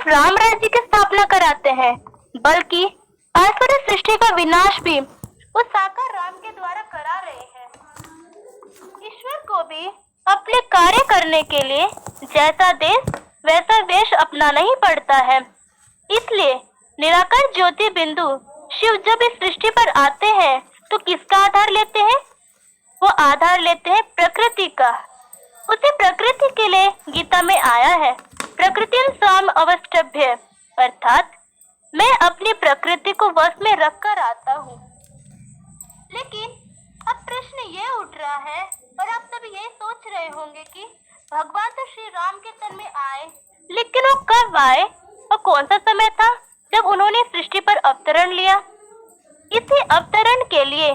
सिर्फ राम राज्य की स्थापना कराते हैं, बल्कि आसुरी सृष्टि का विनाश भी उस साकार राम के द्वारा करा रहे हैं। ईश्वर को भी अपने कार्य करने के लिए जैसा देश वैसा वेश अपनाना ही पड़ता है। इसलिए निराकार ज्योति बिंदु शिव जब इस सृष्टि पर आते हैं तो किसका आधार लेते हैं? वो आधार लेते हैं प्रकृति का। उसे प्रकृति के लिए गीता में आया है, प्रकृति स्वाम अवष्टभ्य, अर्थात मैं अपनी प्रकृति को वश में रखकर आता हूँ। लेकिन अब प्रश्न ये उठ रहा है और आप सभी ये सोच रहे होंगे कि भगवान तो श्री राम के तन में आए, लेकिन वो कब आए और कौन सा समय था जब उन्होंने सृष्टि पर अवतरण लिया? इसी अवतरण के लिए,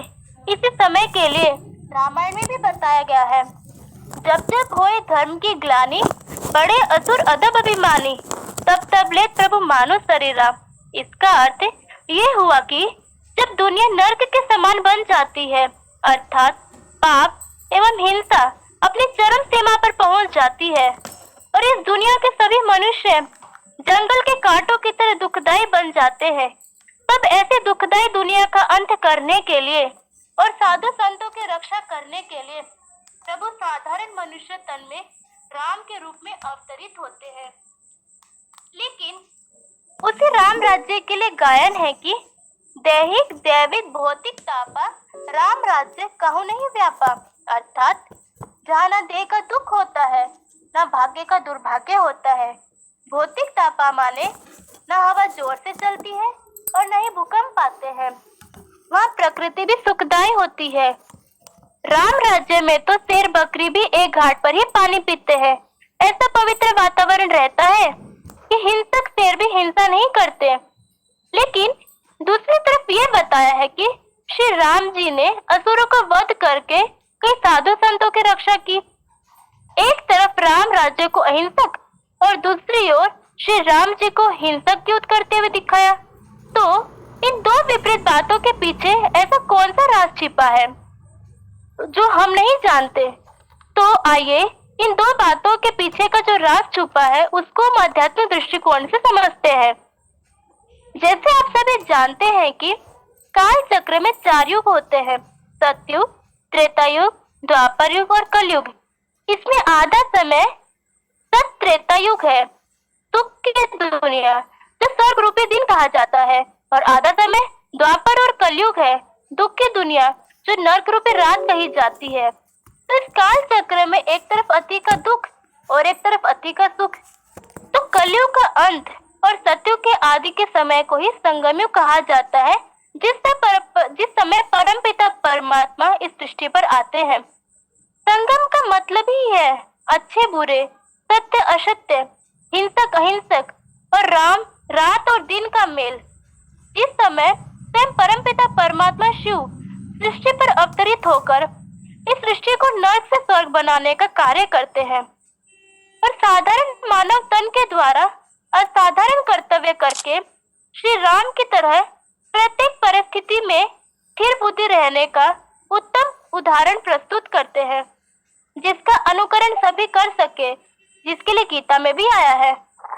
इसी समय के लिए रामायण में भी बताया गया है, जब जब होए धर्म की ग्लानि, बड़े असुर अधम अभिमानी, तब तब ले प्रभु मानो शरीरा। इसका अर्थ ये हुआ कि जब दुनिया नर्क के समान बन जाती है, अर्थात पाप एवं हिंसा अपनी चरम सीमा पर पहुंच जाती है और इस दुनिया के सभी मनुष्य जंगल के कांटों की तरह दुखदाई बन जाते हैं, तब ऐसे दुखदाई दुनिया का अंत करने के लिए और साधु संतों की रक्षा करने के लिए प्रभु साधारण मनुष्य तन में राम के रूप में अवतरित होते हैं। लेकिन उसी राम राज्य के लिए गायन है कि दैहिक दैविक भौतिक तापा राम राज्य कहूँ नहीं व्यापा, अर्थात जहाँ न देह का दुख होता है, न भाग्य का दुर्भाग्य होता है। भौतिक तापा माने न हवा जोर से चलती है और न ही भूकंप आते हैं, वहाँ प्रकृति भी सुखदायी होती है। राम राज्य में तो शेर बकरी भी एक घाट पर ही पानी पीते हैं। ऐसा पवित्र वातावरण रहता है कि हिंसक शेर भी हिंसा नहीं करते। लेकिन दूसरी तरफ ये बताया है कि श्री राम जी ने असुरों को वध करके कई साधु संतों की रक्षा की। एक तरफ राम राज्य को अहिंसक और दूसरी ओर श्री राम जी को हिंसक युद्ध करते हुए दिखाया। तो इन दो विपरीत बातों के पीछे ऐसा कौन सा राज छिपा है जो हम नहीं जानते? तो आइए इन दो बातों के पीछे का जो राज छुपा है उसको हम आध्यात्मिक दृष्टिकोण से समझते हैं। जैसे आप सभी जानते हैं कि काल चक्र में 4 युग होते हैं, सतयुग, त्रेता युग, द्वापर युग और कलयुग। इसमें आधा समय सत त्रेता युग है, सुख की दुनिया जो स्वर्ग रूपी दिन कहा जाता है, और आधा समय द्वापर और कलयुग है, दुख की दुनिया जो नरक रूपी रात कही जाती है। तो इस काल चक्र में एक तरफ अति का दुख और एक तरफ अति का सुख। तो कलयुग का अंत और सतयुग के आदि के समय को ही संगम युग कहा जाता है, जिस समय परम पिता परमात्मा इस सृष्टि पर आते हैं। संगम का मतलब ही है अच्छे बुरे, सत्य असत्य, हिंसक अहिंसक और राम रात और दिन का मेल। इस समय स्वयं परम पिता परमात्मा शिव सृष्टि पर अवतरित होकर इस सृष्टि को नर्क से स्वर्ग बनाने का कार्य करते हैं और साधारण मानव तन के द्वारा असाधारण कर्तव्य करके श्री राम की तरह प्रत्येक परिस्थिति में स्थिर बुद्धि रहने का उत्तम उदाहरण प्रस्तुत करते हैं, जिसका अनुकरण सभी कर सके, जिसके लिए गीता में भी आया है,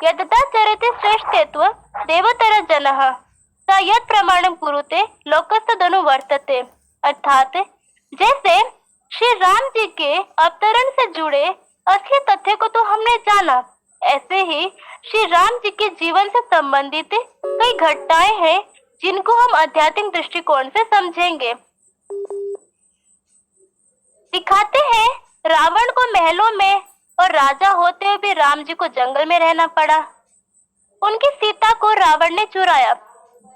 यद्यथा चरते श्रेष्ठत्व देवतर जनः स यत् प्रमाणम कुरुते लोकस्तदनु वर्तते। अर्थात जैसे श्री राम जी के अवतरण से जुड़े असली तथ्य को तो हमने जाना, ऐसे ही श्री राम जी के जीवन से संबंधित कई घटनाएं हैं जिनको हम आध्यात्मिक दृष्टिकोण से समझेंगे। दिखाते हैं रावण को महलों में और राजा होते हुए भी राम जी को जंगल में रहना पड़ा। उनकी सीता को रावण ने चुराया।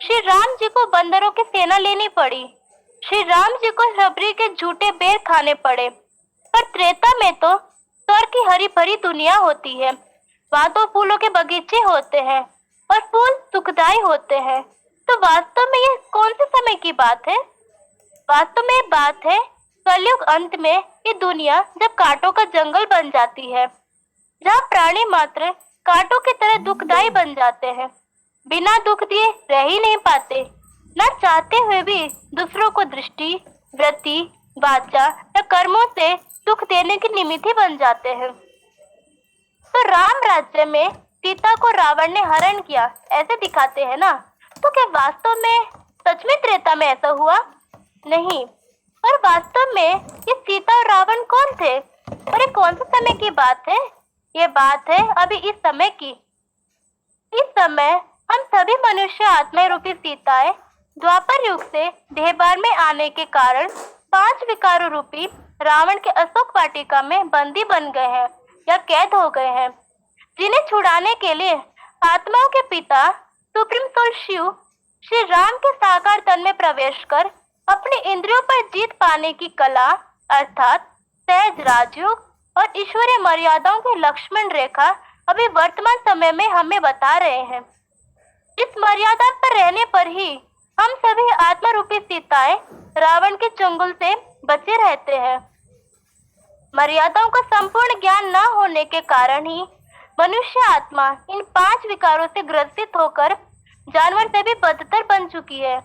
श्री राम जी को बंदरों की सेना लेनी पड़ी। श्री राम जी को रबरी के झूठे बेर खाने पड़े। पर त्रेता में तो स्वर्ग की हरी भरी दुनिया होती है, वहां तो फूलों के बगीचे होते हैं और फूल सुखदायी होते हैं। तो वास्तव में ये कौन से समय की बात है? वास्तव में ये बात है कलयुग अंत में ये दुनिया जब कांटों का जंगल बन जाती है, जहाँ प्राणी मात्र कांटों की तरह दुखदायी बन जाते हैं, बिना दुख दिए रह ही नहीं पाते, न चाहते हुए भी दूसरों को दृष्टि, वृत्ति, वाचा या कर्मों से दुख देने की निमित्त बन जाते हैं। तो राम राज्य में सीता को रावण ने हरण किया ऐसे दिखाते हैं ना, तो क्या वास्तव में सच में त्रेता में ऐसा हुआ? नहीं। और वास्तव में ये सीता और रावण कौन थे? और ये कौन से समय की बात है? ये बात है अभी इस समय की। इस समय हम सभी मनुष्य आत्मा रूपी सीताएं द्वापर युग से देहभार में आने के कारण 5 विकारों रूपी रावण के अशोक वाटिका में बंदी बन गए हैं या कैद हो गए हैं, जिन्हें छुड़ाने के लिए आत्माओं के पिता सुप्रीम सोल शिव श्री राम के साकार तन में प्रवेश कर अपने इंद्रियों पर जीत पाने की कला अर्थात सहज राजयोग और ईश्वरीय मर्यादाओं की लक्ष्मण रेखा अभी वर्तमान समय में हमें बता रहे हैं। इस मर्यादा पर रहने पर ही हम सभी आत्मा रूपी सीताएं रावण के चंगुल से बचे रहते हैं। मर्यादाओं का संपूर्ण ज्ञान न होने के कारण ही मनुष्य आत्मा इन 5 विकारों से ग्रसित होकर जानवर से भी बदतर बन चुकी है,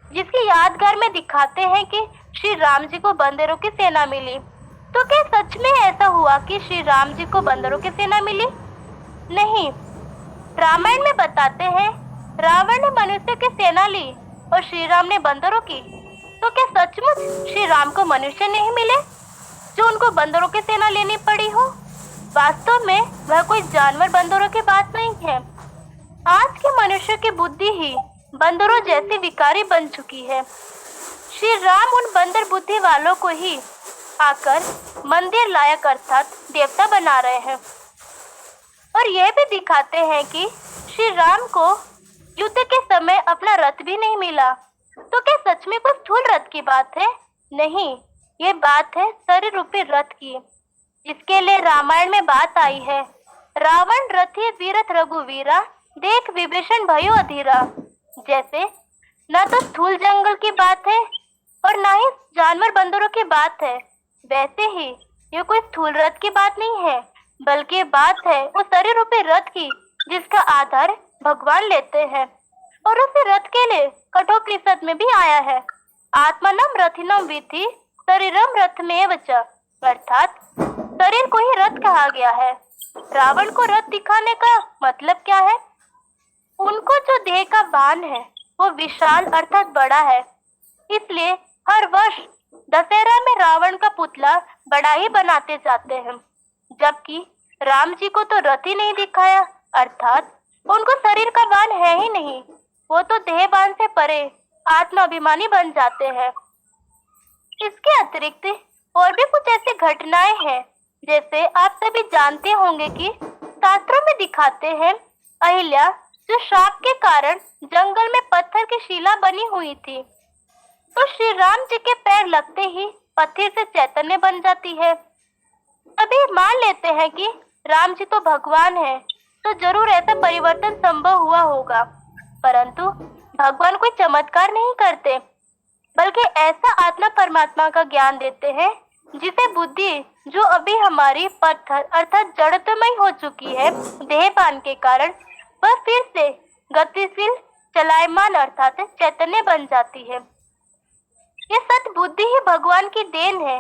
जिसकी यादगार में दिखाते हैं कि श्री राम जी को बंदरों की सेना मिली। तो क्या सच में ऐसा हुआ कि श्री राम जी को बंदरों की सेना मिली? नहीं। रामायण में बताते हैं रावण ने मनुष्य की सेना ली और श्री राम ने बंदरों की। तो क्या सचमुच श्री राम को मनुष्य नहीं मिले जो उनको बंदरों की सेना लेनी पड़ी हो? वास्तव में वह कोई जानवर बंदरों की बात नहीं है। आज के मनुष्य की बुद्धि ही बंदरों जैसी विकारी बन चुकी है। श्री राम उन बंदर बुद्धि वालों को ही आकर मंदिर लायक अर्थात देवता बना रहे हैं और यह भी दिखाते हैं कि श्री राम को युद्ध के समय अपना रथ भी नहीं मिला। तो क्या सच में कोई स्थूल रथ की बात है? नहीं, ये बात है शरीर रूपी रथ की। इसके लिए रामायण में बात आई है, रावण रथी वीरथ रघुवीरा देख विभीषण भयो अधीरा। जैसे न तो स्थूल जंगल की बात है और न ही जानवर बंदरों की बात है, वैसे ही ये कोई स्थूल रथ की बात नहीं है, बल्कि बात है उस शरीर रूपी रथ की जिसका आधार भगवान लेते हैं। और उस रथ के लिए कठोपनिषद में भी आया है, आत्मनम रथिनम विधि शरीरम रथमेव च, अर्थात शरीर को ही रथ कहा गया है। रावण को रथ दिखाने का मतलब क्या है? उनको जो देह का बाण है वो विशाल अर्थात बड़ा है, इसलिए हर वर्ष दशहरा में रावण का पुतला बड़ा ही बनाते जाते हैं, जबकि राम जी को तो रथ ही नहीं दिखाया, अर्थात उनको शरीर का बाण है ही नहीं, वो तो देह बाण से परे आत्माभिमानी बन जाते हैं। इसके अतिरिक्त और भी कुछ ऐसी घटनाएं हैं, जैसे आप सभी जानते होंगे कि शास्त्रों में दिखाते हैं अहिल्या जो श्राप के कारण जंगल में पत्थर की शिला बनी हुई थी, तो श्री राम जी के पैर लगते ही पत्थर से चैतन्य बन जाती है। अभी मान लेते हैं कि राम जी तो भगवान है, तो जरूर ऐसा परिवर्तन संभव हुआ होगा, परंतु भगवान कोई चमत्कार नहीं करते, बल्कि ऐसा आत्मा परमात्मा का ज्ञान देते हैं जिसे बुद्धि जो अभी हमारी पत्थर अर्थात जड़त्वमय हो चुकी है देहपान के कारण, वह फिर से गतिशील चलायमान अर्थात चैतन्य बन जाती है। ये सत बुद्धि ही भगवान की देन है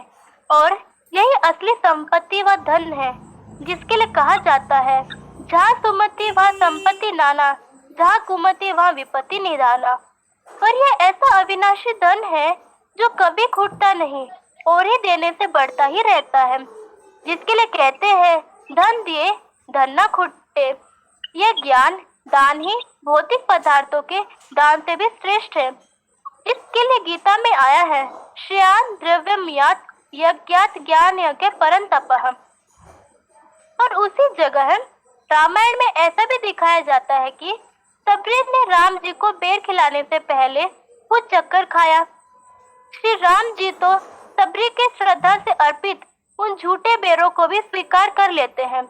और यही असली संपत्ति व धन है, जिसके लिए कहा जाता है जहाँ सुमति वहाँ संपत्ति नाना, जहाँ कुमति वहाँ विपत्ति निराला। और यह ऐसा अविनाशी धन है जो कभी छूटता नहीं और ही देने से बढ़ता ही रहता है, जिसके लिए कहते हैं धन दिए धन न छूटे। यह ज्ञान दान ही भौतिक पदार्थों के दान से भी श्रेष्ठ है। इसके लिए गीता में आया है श्रेयान द्रव्यम यात यज्ञात ज्ञान यज्ञ परं तपः। और उसी जगह रामायण में ऐसा भी दिखाया जाता है कि तबरेज ने राम जी को बेर खिलाने से पहले वो चक्कर खाया। श्री राम जी तो सबरी के श्रद्धा से अर्पित उन झूठे बेरों को भी स्वीकार कर लेते हैं,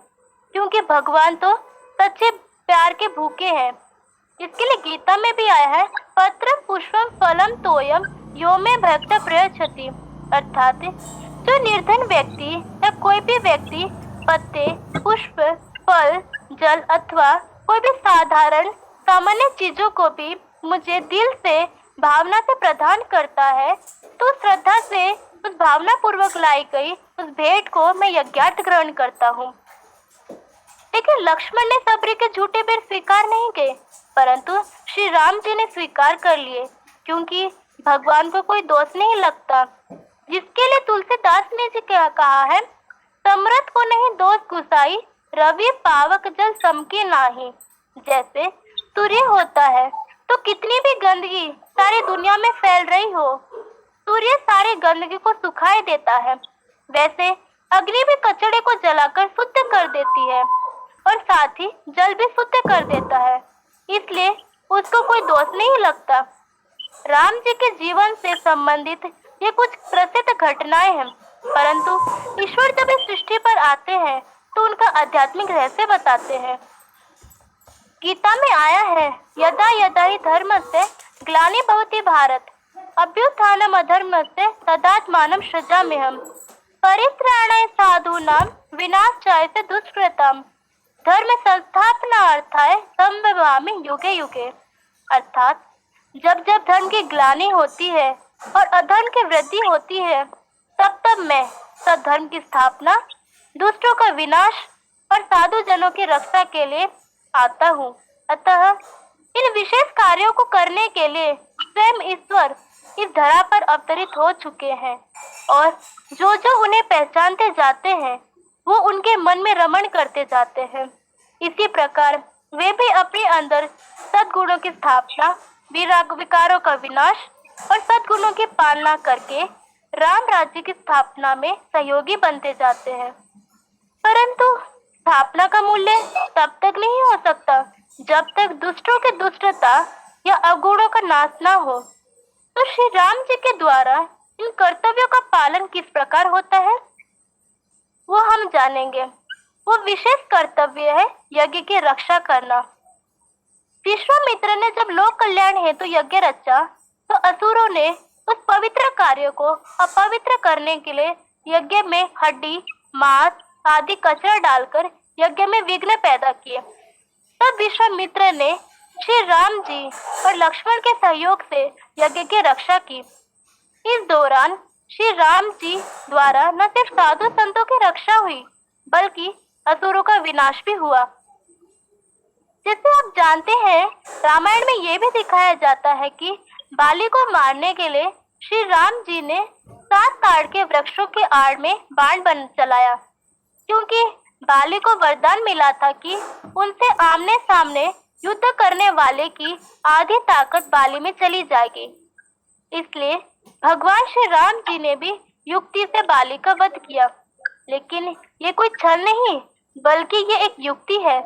क्योंकि भगवान तो सच्चे प्यार के भूखे हैं। इसके लिए गीता में भी आया है पत्रम पुष्पम फलम तोयम यो में भक्त प्रयच्छति, अर्थात जो निर्धन व्यक्ति या कोई भी व्यक्ति पत्ते, पुष्प, फल, जल अथवा कोई भी साधारण सामान्य चीजों को भी मुझे दिल से भावना से प्रदान करता है, तो श्रद्धा से उस भावना पूर्वक लाई गई उस भेंट को मैं यज्ञार्थ ग्रहण करता हूँ। लेकिन लक्ष्मण ने सबरी के झूठे बेर स्वीकार नहीं किए, परंतु श्री राम जी ने स्वीकार कर लिए, क्योंकि भगवान को कोई दोष नहीं लगता। जिसके लिए तुलसीदास ने जी क्या कहा है, समरथ को नहीं दोष गुसाई, रवि पावक जल समके नाही। जैसे सूर्य होता है तो कितनी भी गंदगी सारी दुनिया में फैल रही हो, सूर्य सारी गंदगी को सुखाए देता है, वैसे अग्नि भी कचड़े को जलाकर शुद्ध कर देती है और साथ ही जल भी शुद्ध कर देता है, इसलिए उसको कोई दोष नहीं लगता। राम जी के जीवन से संबंधित ये कुछ प्रसिद्ध घटनाएं हैं, परंतु ईश्वर जब इस सृष्टि पर आते हैं तो उनका आध्यात्मिक रहस्य बताते हैं। गीता में आया है, यदा यदा ही धर्मस्य ग्लानि भवति भारत, अभ्युत्थानम् अधर्मस्य तदात्मानं सृजाम्यहम्, परित्राणाय साधूनां विनाशाय च दुष्कृतां, धर्म संस्थापनार्थाय संभवामि युगे युगे। अर्थात जब जब धर्म की ग्लानि होती है और अधर्म की वृद्धि होती है, तब तब मैं सद्धर्म की स्थापना, दुष्टों का विनाश और साधु जनों की रक्षा के लिए आता हूँ। अतः इन विशेष कार्यों को करने के लिए स्वयं ईश्वर इस धरा पर अवतरित हो चुके हैं और जो जो उन्हें पहचानते जाते हैं वो उनके मन में रमण करते जाते हैं। इसी प्रकार वे भी अपने अंदर सद्गुणों की स्थापना, विकारों का विनाश और सद्गुणों की पालना करके राम राज्य की स्थापना में सहयोगी बनते जाते हैं। परंतु स्थापना का मूल्य तब तक नहीं हो सकता जब तक दुष्टों की दुष्टता या अवगुणों का नाश ना हो। तो श्री राम जी के द्वारा इन कर्तव्यों का पालन किस प्रकार होता है वो हम जानेंगे। वो विशेष कर्तव्य है यज्ञ की रक्षा करना। विश्वामित्र ने जब लोक कल्याण हेतु यज्ञ रचा तो असुरों ने उस पवित्र कार्य को अपवित्र करने के लिए यज्ञ में हड्डी, मांस आदि कचरा डालकर यज्ञ में विघ्न पैदा किए। तब विश्वामित्र ने श्री राम जी और लक्ष्मण के सहयोग से यज्ञ की रक्षा की। इस दौरान श्री राम जी द्वारा न सिर्फ साधु संतों की रक्षा हुई बल्कि असुरों का विनाश भी हुआ। जैसे आप जानते हैं, रामायण में ये भी दिखाया जाता है कि बाली को मारने के लिए श्री राम जी ने 7 ताड़ के वृक्षों के आड़ में बाण चलाया, क्योंकि बाली को वरदान मिला था कि उनसे आमने सामने युद्ध करने वाले की आधी ताकत बाली में चली जाएगी। इसलिए भगवान श्री राम जी ने भी युक्ति से बाली का वध किया। लेकिन ये कोई छल नहीं बल्कि ये एक युक्ति है,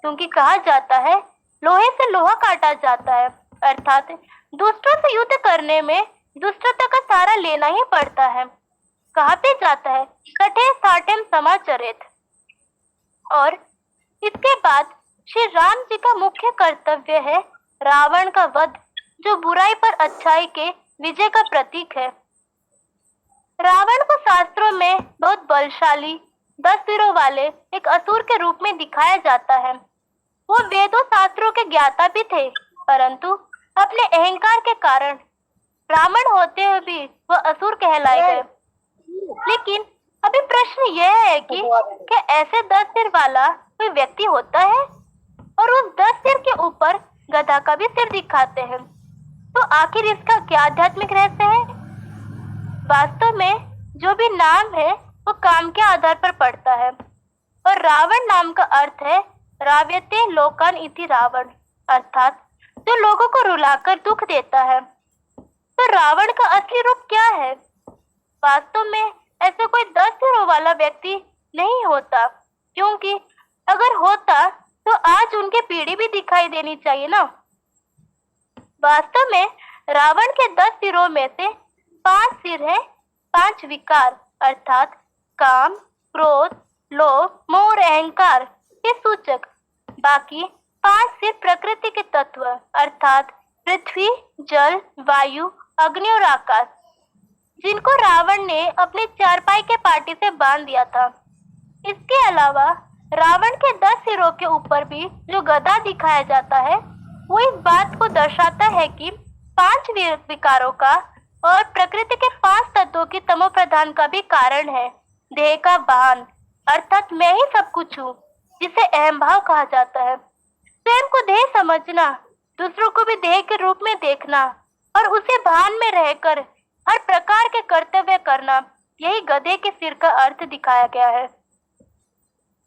क्योंकि कहा जाता है लोहे से लोहा काटा जाता है, अर्थात दुष्टों से युद्ध करने में दुष्टता का सहारा लेना ही पड़ता है। कहा भी जाता है कठे साठेम समाचरित। और इसके बाद श्री राम जी का मुख्य कर्तव्य है रावण का वध, जो बुराई पर अच्छाई के विजय का प्रतीक है। रावण को शास्त्रों में बहुत बलशाली 10 सिरों वाले एक असुर के रूप में दिखाया जाता है। वो वेदों शास्त्रों के ज्ञाता भी थे, परंतु अपने अहंकार के कारण ब्राह्मण होते हुए भी वह असुर कहलाए गए। लेकिन अभी प्रश्न यह है कि क्या ऐसे 10 सिर वाला कोई व्यक्ति होता है और उस 10 सिर के ऊपर गधा का भी सिर दिखाते हैं, तो आखिर इसका क्या आध्यात्मिक रहस्य है? वास्तव में जो भी नाम है वो काम के आधार पर पड़ता है, और रावण नाम का अर्थ है राव्यते लोकान इति रावण, अर्थात जो लोगों को रुलाकर दुख देता है। तो रावण का असली रूप क्या है? वास्तव में ऐसे कोई 10 सिरों वाला व्यक्ति नहीं होता, क्योंकि अगर होता तो आज उनकी पीढ़ी भी दिखाई देनी चाहिए ना। वास्तव में रावण के 10 सिरों में से 5 सिर है 5 विकार, अर्थात काम, क्रोध, लोभ, मोह और अहंकार के सूचक। बाकी 5 सिर प्रकृति के तत्व, अर्थात पृथ्वी, जल, वायु, अग्नि और आकाश, जिनको रावण ने अपने चारपाई के पाटी से बांध दिया था। इसके अलावा रावण के 10 सिरों के ऊपर भी जो गदा दिखाया जाता है वो इस बात को दर्शाता है कि 5 विकारों का और प्रकृति के 5 तत्वों की तमोप्रधान का भी कारण है देह का वाहन, अर्थात मैं ही सब कुछ हूँ। जिसे अहम भाव कहा जाता है। स्वयं को देह समझना, दूसरों को भी देह के रूप में देखना और उसी भान में रहकर हर प्रकार के कर्तव्य करना, यही गधे के सिर का अर्थ दिखाया गया है।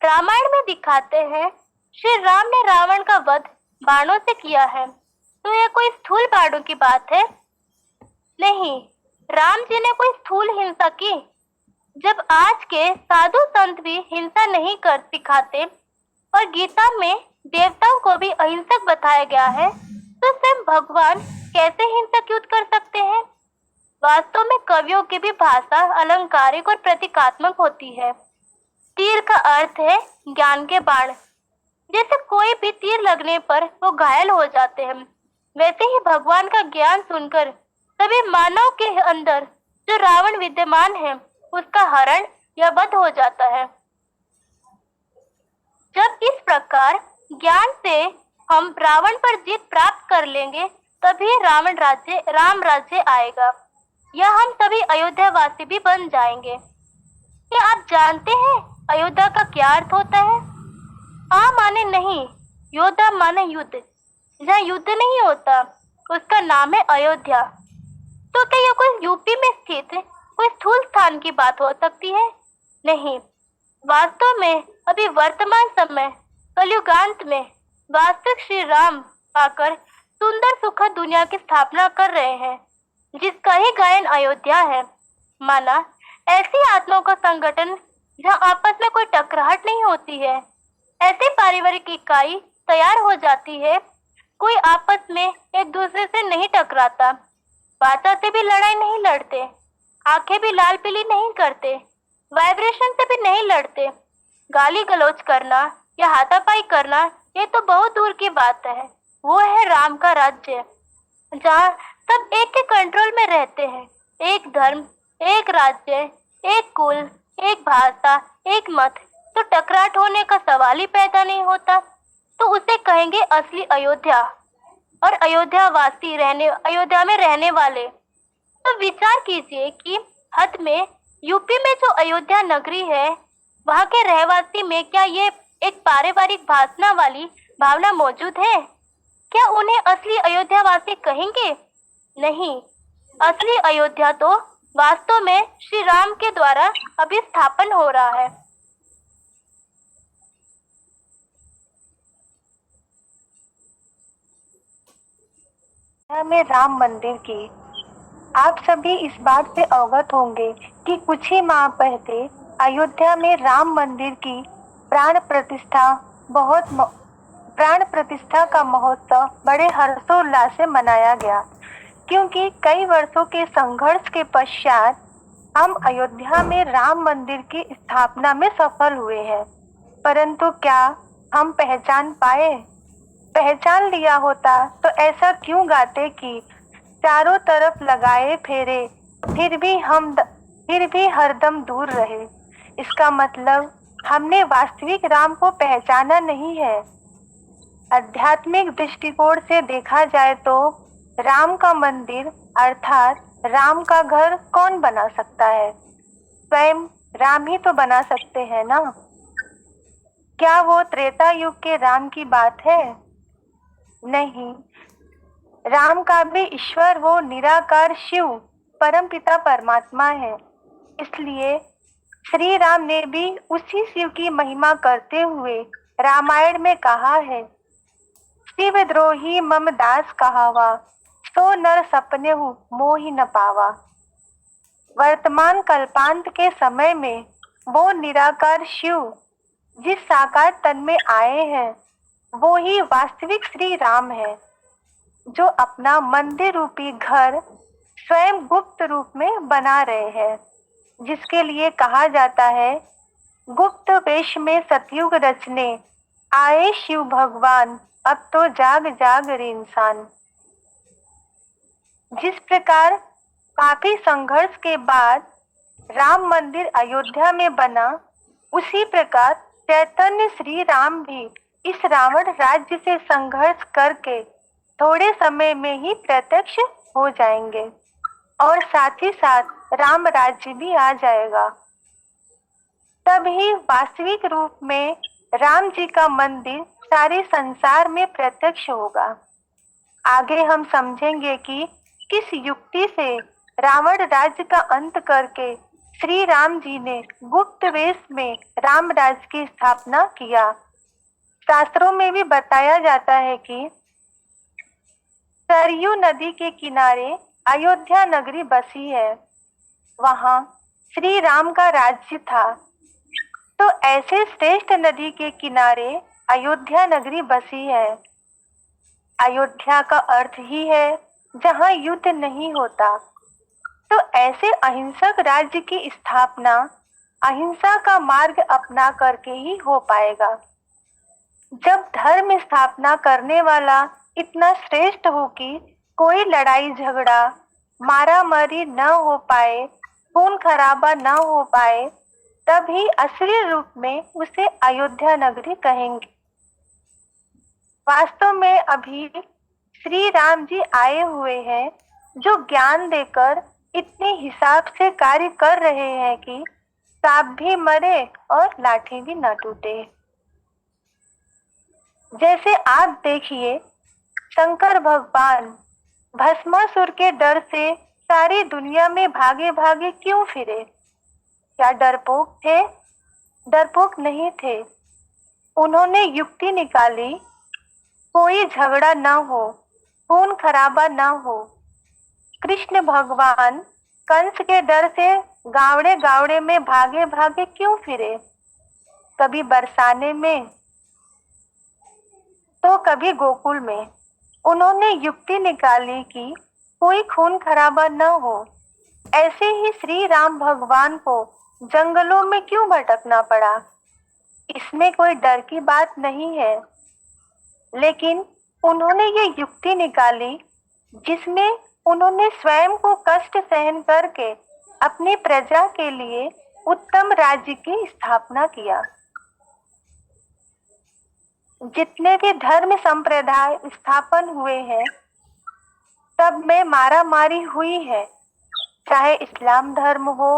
रामायण में दिखाते हैं श्री राम ने रावण का वध बाणों से किया है, तो यह कोई स्थूल बाणों की बात है? नहीं, राम जी ने कोई स्थूल हिंसा की। जब आज के साधु संत भी हिंसा नहीं कर सिखाते और गीता में देवताओं को भी अहिंसक बताया गया है, तो स्वयं भगवान कैसे हिंसक युद्ध कर सकते हैं? वास्तव में कवियों की भी भाषा अलंकारिक और प्रतीकात्मक होती है। तीर का अर्थ है ज्ञान के बाण। जैसे कोई भी तीर लगने पर वो घायल हो जाते हैं, वैसे ही भगवान का ज्ञान सुनकर सभी मानव के अंदर जो रावण विद्यमान है उसका हरण या वध हो जाता है। जब इस प्रकार ज्ञान से हम रावण पर जीत प्राप्त कर लेंगे, तभी राम राज्य आएगा, या हम सभी अयोध्यावासी भी बन जाएंगे। क्या आप जानते हैं अयोध्या का क्या अर्थ होता है? आ माने नहीं, योद्धा माने युद्ध। जहाँ युद्ध नहीं होता उसका नाम है अयोध्या। तो क्या यह कोई यूपी में स्थित कोई स्थूल स्थान की बात हो सकती है? नहीं, वास्तव में अभी वर्तमान समय कलयुगांत में वास्तविक श्री राम आकर सुंदर सुखद दुनिया की स्थापना कर रहे हैं, जिसका ही गायन अयोध्या है। माना ऐसी आत्माओं का संगठन जहाँ आपस में कोई टकराहट नहीं होती है, ऐसी पारिवारिक इकाई तैयार हो जाती है। कोई आपस में एक दूसरे से नहीं टकराता, वाचा से भी लड़ाई नहीं लड़ते, आंखें भी लाल पीली नहीं करते, वाइब्रेशन से भी नहीं लड़ते। गाली गलौज करना या हाथापाई करना ये तो बहुत दूर की बात है। वो है राम का राज्य, जहाँ सब एक के कंट्रोल में रहते हैं। एक धर्म, एक राज्य, एक कुल, एक भाषा, एक मत, तो टकराट होने का सवाल ही पैदा नहीं होता। तो उसे कहेंगे असली अयोध्या और अयोध्या में रहने वाले। तो विचार कीजिए कि हद में यूपी में जो अयोध्या नगरी है, वहाँ के रहवासी में क्या ये एक पारिवारिक भावना वाली भावना मौजूद है? क्या उन्हें असली अयोध्यावासी कहेंगे? नहीं, असली अयोध्या तो वास्तव में श्री राम के द्वारा अभी स्थापन हो रहा है। में राम मंदिर की आप सभी इस बात से अवगत होंगे कि कुछ ही माह पहले अयोध्या में राम मंदिर की प्राण प्रतिष्ठा का महोत्सव बड़े हर्षोल्लास से मनाया गया, क्योंकि कई वर्षों के संघर्ष के पश्चात हम अयोध्या में राम मंदिर की स्थापना में सफल हुए हैं। परंतु क्या हम पहचान लिया होता तो ऐसा क्यों गाते कि चारों तरफ लगाए फेरे फिर भी हरदम दूर रहे। इसका मतलब हमने वास्तविक राम को पहचाना नहीं है। आध्यात्मिक दृष्टिकोण से देखा जाए तो राम का मंदिर अर्थात राम का घर कौन बना सकता है? स्वयं राम ही तो बना सकते हैं ना। क्या वो त्रेता युग के राम की बात है? नहीं, राम का भी ईश्वर वो निराकार शिव परमपिता परमात्मा है। इसलिए श्री राम ने भी उसी शिव की महिमा करते हुए रामायण में कहा है, शिव द्रोही मम दास कहावा, सो नर सपने मोहि न पावा। वर्तमान कल्पांत के समय में वो निराकार शिव जिस साकार तन में आए हैं, वो ही वास्तविक श्री राम है, जो अपना मंदिर रूपी घर स्वयं गुप्त रूप में बना रहे हैं, जिसके लिए कहा जाता है, गुप्त वेश में सतयुग रचने आए शिव भगवान, अब तो जाग जाग रे इंसान। जिस प्रकार काफी संघर्ष के बाद राम मंदिर अयोध्या में बना, उसी प्रकार चैतन्य श्री राम भी इस रावण राज्य से संघर्ष करके थोड़े समय में ही प्रत्यक्ष हो जाएंगे और साथ ही साथ राम राज्य भी आ जाएगा। तभी वास्तविक रूप में राम जी का मंदिर सारे संसार में प्रत्यक्ष होगा। आगे हम समझेंगे कि किस युक्ति से रावण राज्य का अंत करके श्री राम जी ने गुप्त वेश में राम राज्य की स्थापना किया। शास्त्रों में भी बताया जाता है कि सरयू नदी के किनारे अयोध्या नगरी बसी है, वहां श्री राम का राज्य था। तो ऐसे श्रेष्ठ नदी के किनारे अयोध्या नगरी बसी है। अयोध्या का अर्थ ही है जहां युद्ध नहीं होता। तो ऐसे अहिंसक राज्य की स्थापना अहिंसा का मार्ग अपना करके ही हो पाएगा। जब धर्म स्थापना करने वाला इतना श्रेष्ठ हो कि कोई लड़ाई झगड़ा मारा मारी न हो पाए, खून खराबा न हो पाए, तभी असली रूप में उसे अयोध्या नगरी कहेंगे। वास्तव में अभी श्री राम जी आए हुए हैं जो ज्ञान देकर इतने हिसाब से कार्य कर रहे हैं कि सांप भी मरे और लाठी भी न टूटे। जैसे आप देखिए, शंकर भगवान भस्मासुर के डर से सारी दुनिया में भागे भागे क्यों फिरे? क्या डरपोक थे? डरपोक नहीं थे। उन्होंने युक्ति निकाली, कोई झगड़ा न हो, खून खराबा न हो। कृष्ण भगवान कंस के डर से गावड़े गावड़े में भागे भागे क्यों फिरे? कभी बरसाने में तो कभी गोकुल में। उन्होंने युक्ति निकाली कि कोई खून खराबा न हो। ऐसे ही श्री राम भगवान को जंगलों में क्यों भटकना पड़ा? इसमें कोई डर की बात नहीं है, लेकिन उन्होंने ये युक्ति निकाली जिसमें उन्होंने स्वयं को कष्ट सहन करके अपनी प्रजा के लिए उत्तम राज्य की स्थापना किया। जितने भी धर्म संप्रदाय स्थापन हुए हैं, सब में मारा मारी हुई है, चाहे इस्लाम धर्म हो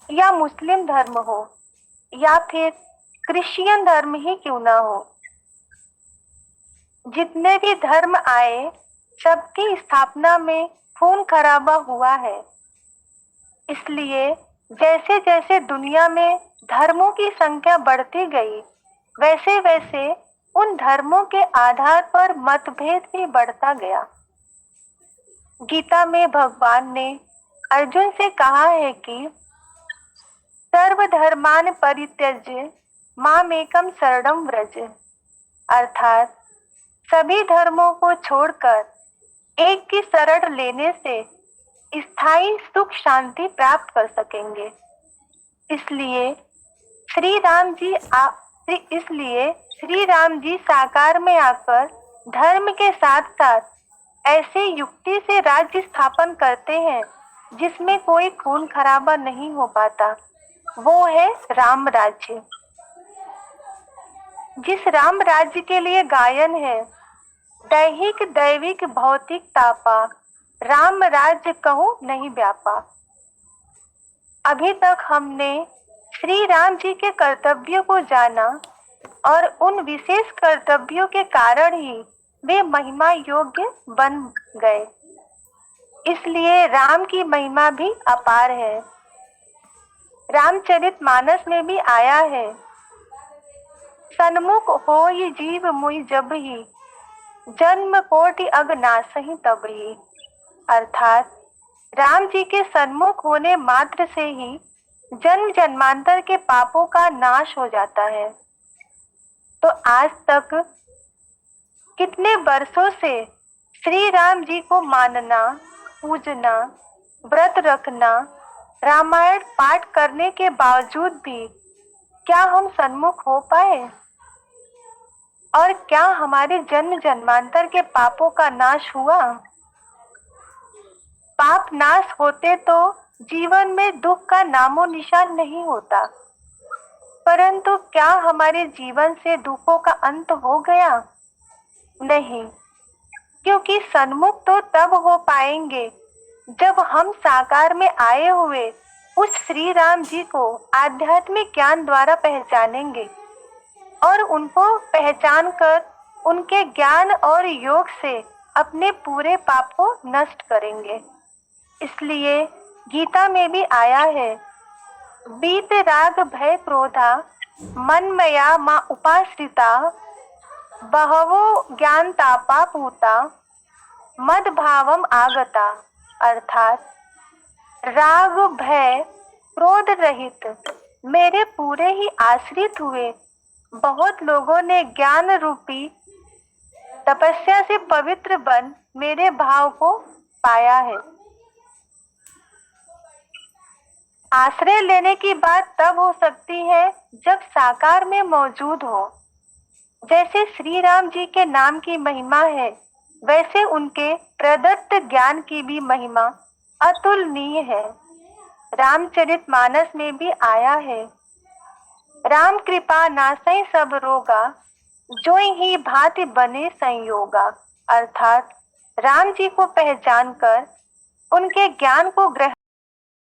या मुस्लिम धर्म हो या फिर क्रिश्चियन धर्म ही क्यों ना हो। जितने भी धर्म आए, सबकी स्थापना में खून खराबा हुआ है। इसलिए जैसे जैसे दुनिया में धर्मों की संख्या बढ़ती गई, वैसे वैसे उन धर्मों के आधार पर मतभेद भी बढ़ता गया। गीता में भगवान ने अर्जुन से कहा है कि सर्वधर्मान परित्यज्य मामेकम शरणं व्रज, अर्थात सभी धर्मों को छोड़कर एक की शरण लेने से स्थायी सुख शांति प्राप्त कर सकेंगे। इसलिए श्री राम जी साकार में आकर धर्म के साथ साथ ऐसे युक्ति से राज्य स्थापन करते हैं जिसमें कोई खून खराबा नहीं हो पाता। वो है राम राज्य। जिस राम राज्य के लिए गायन है, दैहिक दैविक भौतिक तापा, राम राज्य कहूँ नहीं व्यापा। अभी तक हमने श्री राम जी के कर्तव्यों को जाना और उन विशेष कर्तव्यों के कारण ही वे महिमा योग्य बन गए। इसलिए राम की महिमा भी अपार है। रामचरितमानस में भी आया है, सन्मुख होई जीव मुई जब ही, जन्म कोटि अगनासहि तब ही। अर्थात राम जी के सन्मुख होने मात्र से ही जन्म जन्मांतर के पापों का नाश हो जाता है। तो आज तक कितने वर्षों से श्री राम जी को मानना, पूजना, व्रत रखना, रामायण पाठ करने के बावजूद भी क्या हम सन्मुख हो पाए? और क्या हमारे जन्म जन्मांतर के पापों का नाश हुआ? पाप नाश होते तो जीवन में दुख का नामो निशान नहीं होता, परंतु क्या हमारे जीवन से दुखों का अंत हो गया? नहीं, क्योंकि सन्मुख तो तब हो पाएंगे जब हम साकार में आए हुए उस श्री राम जी को आध्यात्मिक ज्ञान द्वारा पहचानेंगे और उनको पहचान कर उनके ज्ञान और योग से अपने पूरे पाप को नष्ट करेंगे। इसलिए गीता में भी आया है, बीत राग भय क्रोधा मन मया मा उपाश्रिता बहवो ज्ञान तापा पूता मद भावम आगता। अर्थात राग भय क्रोध रहित मेरे पूरे ही आश्रित हुए बहुत लोगों ने ज्ञान रूपी तपस्या से पवित्र बन मेरे भाव को पाया है। आश्रय लेने की बात तब हो सकती है जब साकार में मौजूद हो। जैसे श्री राम जी के नाम की महिमा है, वैसे उनके प्रदत्त ज्ञान की भी महिमा अतुलनीय है। रामचरितमानस में भी आया है, राम कृपा नासै सब रोगा जोई ही भांति बने संयोगा। अर्थात राम जी को पहचान कर उनके ज्ञान को ग्रहण